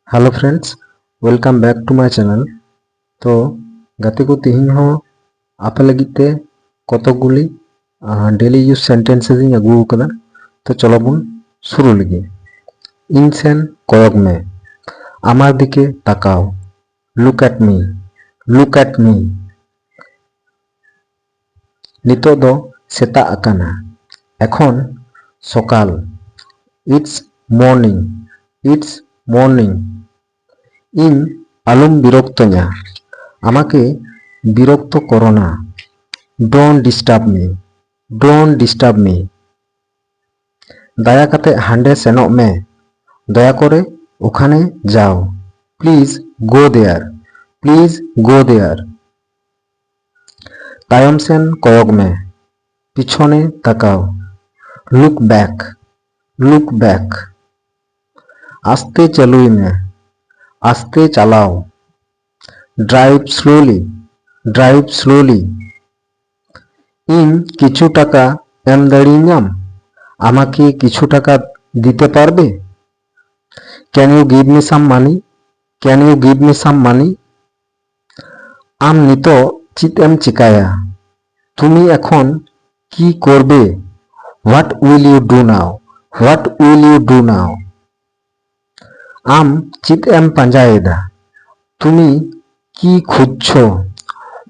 Hello friends, welcome back to my channel. तो गाते को तेहिं हो आपे लगित ते कतकगुली डेली यूज सेंटेंसेस इन अगू कदा। तो चलो बुन शुरू लगे। इन सेन कयक में, आमार दिके ताकाओ, look at me, look at me. नितो दो सेता आकाना, एखन सकाल, इट्स मॉर्निंग, इट्स मॉर्निंग। इन आलम बिरक्तोnya, আমাকে বিরক্ত করো না। Don't disturb me, don't disturb me. দয়া কাতে হান্ডে সেনক মে, দয়া করে ওখানে যাও। Please go there, please go there. তায়ম সেন কয়ক মে, পিছনে তাকাও। Look back, look back. আস্তে চালুই মে, আস্তে চালাও। Drive slowly, drive slowly. ইন কিছু টাকা এম দাড়িয়াম, আমাকে কিছু টাকা দিতে পারবে? Can you give me some money, can you give me some money. আম নিত চিত এম চিকায়া, তুমি এখন কি করবে? What will you do now, what will you do now. আম চিত এম পাঞ্জায়েদা, তুমি কি খুঁজছো?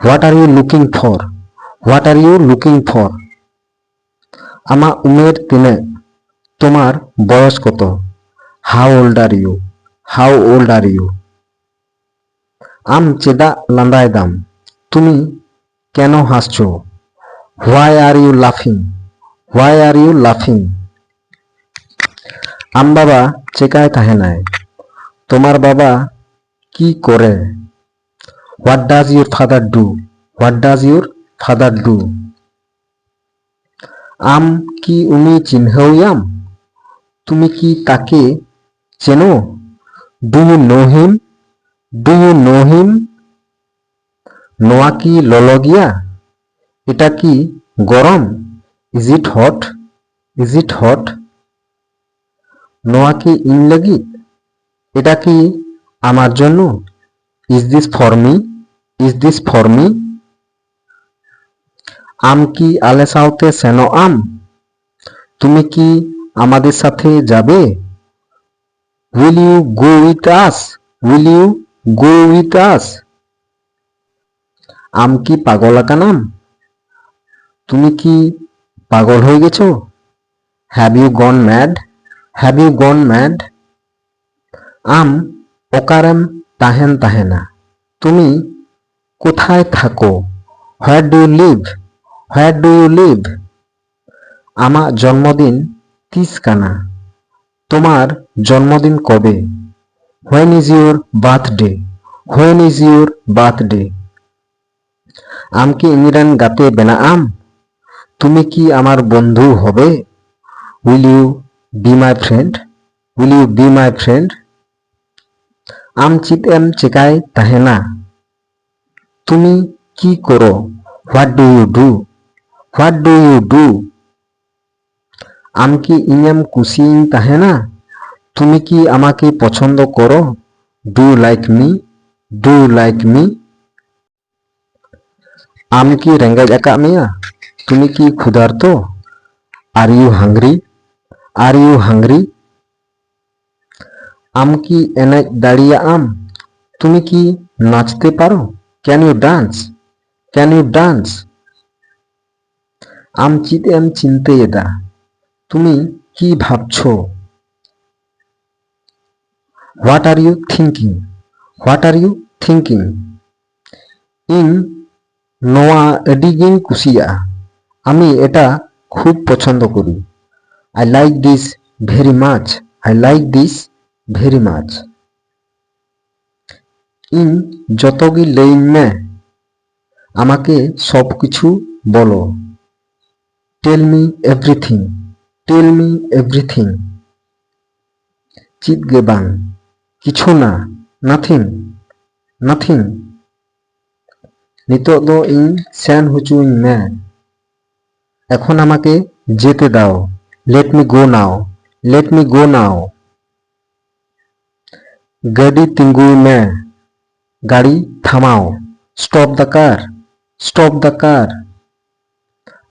What are you looking for, what are you looking for. আমা উমের তিনে, তোমার বয়স কত? How old are you, how old are you. আম চেদা লান্দায় দাম, তুমি কেন হাসছো? হোয়াই আর ইউ লাফিং, হোয়াই আর ইউ লাফিং। আম বাবা চেকায় তাহে নাই, তোমার বাবা কি করে? What does your father do, what does your father do. আম কি উনি চিনহইয়াম, তুমি কি তাকে চেনো? Do you know him, do you know him. নোয়া কি ললগিয়া, এটা কি গরম? Is it hot, is it hot. নোয়া কি ইন লাগি, এটা কি আমার জন্য? Is this for me, is this for me. আম কি আলে সাউতে সেনো আম, তুমি কি আমাদের সাথে যাবে? Will you go with us, will you go with us. আম কি পাগল আকানাম, তুমি কি পাগল হয়ে গেছো? Have you gone mad, have you gone mad. আম ওকারেম তাহেন তাহেনা, তুমি কোথায় থাকো? Where do you live, where do you live. আমা জন্মদিন 30 কানা, তোমার জন্মদিন কবে? When is your birthday, when is your birthday. আম কি ইংরেন গাতে বেনা আম, তুমি কি আমার বন্ধু হবে? Will you be my friend, will you be my friend. আম চিত এম চেকায় তাহেনা, তুমি কি করো? What do you do, what do you do. আম কি ইংএম কুসিং তাহেনা, তুমি কি আমাকে পছন্দ করো? Do you like me, do you like me. আম কি রেঙ্গাজ আকাদ মেয়া, তুমি কি ক্ষুধার্ত? Are you hungry, are you hungry. আম কি এনেজ দাড়িয়া আম, তুমি কি নাচতে পারো? Can you dance, can you dance. আম চিত এম চিনতে এদা, তুমি কি ভাবছো? What are you thinking, what are you thinking. ইন নোয়া এডিগিং কুসিয়া, আমি এটা খুব পছন্দ করি। I like this very much, I like this very much. ইন যতগি লেইন মে, আমাকে সব কিছু বলো। Tell me everything, tell me everything. চিত গেবাং, কিছু না, নাথিং, নাথিং। নিতক দো ইন সেন হুচুইং মে, এখন আমাকে যেতে দাও। Let me go now, let me go now. গাড়ি তিঙ্গুই মে, গাড়ি থামাও। Stop the car, stop the car.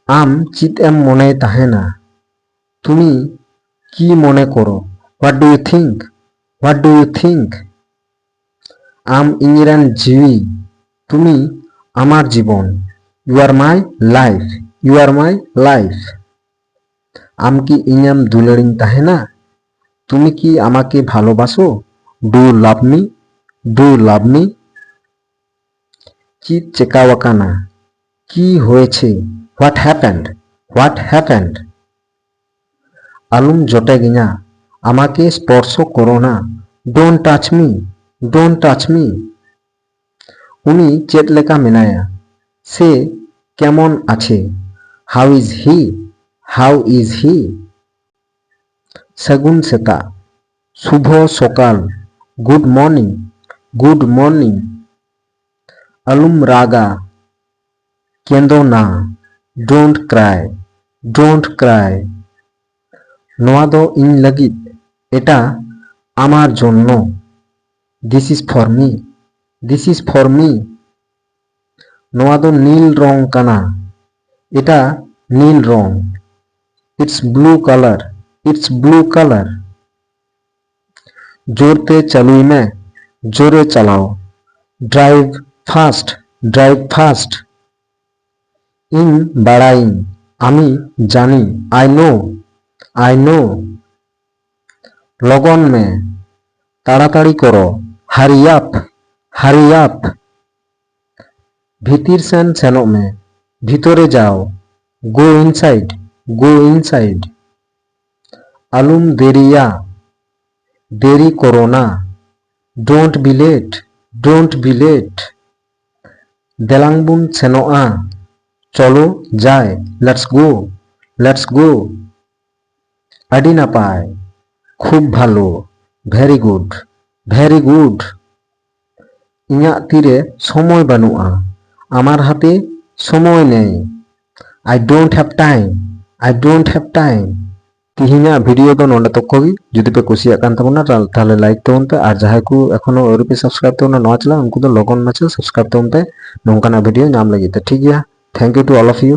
আম চিত এম মনে তাহেনা, তুমি কি মনে করো? What do you think, what do you think. আম ইঞ্জিরান জিবি, তুমি আমার জীবন। You are my life, you are my life. আম কি ইঞ্জাম দুলারিং তাহেনা, তুমি কি আমাকে ভালোবাসো? Do you love me, do you love me. চিত চেকাওয়াকানা, কি হয়েছে? What happened, what happened. আলুম জটে গিয়া, আমাকে স্পর্শ করো না। Don't touch me, don't touch me. উনি চেট লেকা মেনায়া, সে কেমন আছে? How is he, how is he. সেগুন সেতা, শুভ সকাল। Good morning, good morning. আলুম রাগা, কেঁদো না। Don't cry, don't cry. নোয়া দো ইন লাगिद, এটা আমার জন্য। This is for me, this is for me. নোয়া দো নীল রং কানা, এটা নীল রং। It's blue colour, it's blue colour. জোরতে চালুই মে, জোরে চালাও। Drive fast, drive fast. ইন বাড়াইন, আমি জানি। I know, I know. লগন মে, তাড়াতাড়ি করো। Hurry up, hurry up. ভিতির Sen সেনো মে, ভিতরে যাও। গো ইনসাইড, গো ইনসাইড। আলুম দেরিয়া, দেরি করো না। Don't be late, don't be late. দেলাংবুন সেনোয়া, চলো যায়। Let's go, let's go. আডি নাপায়, খুব ভালো। Very good, very good. ইঞাগ তিরে সময় বানুয়া, আমার হাতে সময় নেই। I don't have time, I don't have time. তিহিᱧᱟᱜ ᱵᱷᱤᱰᱤᱭᱳ ᱫᱚ ᱱᱚᱰᱮ ᱛᱚᱠᱠᱚ ᱜᱮ ᱡᱩᱫᱤ ᱯᱮ ᱠᱩᱥᱤᱭᱟᱜ ᱠᱟᱱ ᱛᱟᱵᱚᱱᱟ ᱛᱟᱦᱞᱮ ᱞᱟᱭᱤᱠ ᱛᱟᱵᱚᱱ ᱯᱮ ᱟᱨ ᱡᱟᱦᱟᱸᱭ ᱠᱚ ᱮᱠᱷᱚᱱᱳ ᱟᱹᱣᱨᱤ ᱯᱮ ᱥᱟᱵᱥᱠᱨᱟইᱵ ᱛᱟᱵᱚᱱᱟ ᱱᱚᱣᱟ ᱪᱮᱱᱮᱞ ᱩᱱᱠᱩ ᱫᱚ ᱞᱚᱜᱚᱱ ᱢᱟᱪᱷᱟ ᱥᱟᱵᱥᱠᱨᱟইᱵ ᱛᱟᱵᱚᱱ ᱯᱮ ᱱᱚᱝᱠᱟᱱᱟᱜ ᱵᱷᱤᱰᱤᱭᱳ ᱧᱟᱢ ᱞᱟᱹᱜᱤᱫ ᱛᱮ ᱴᱷᱤᱠ ᱜᱮᱭᱟ। ᱛᱷᱮᱝᱠ ᱤউ ᱴᱩ ᱚᱞ ᱚফ ᱤᱭᱩ।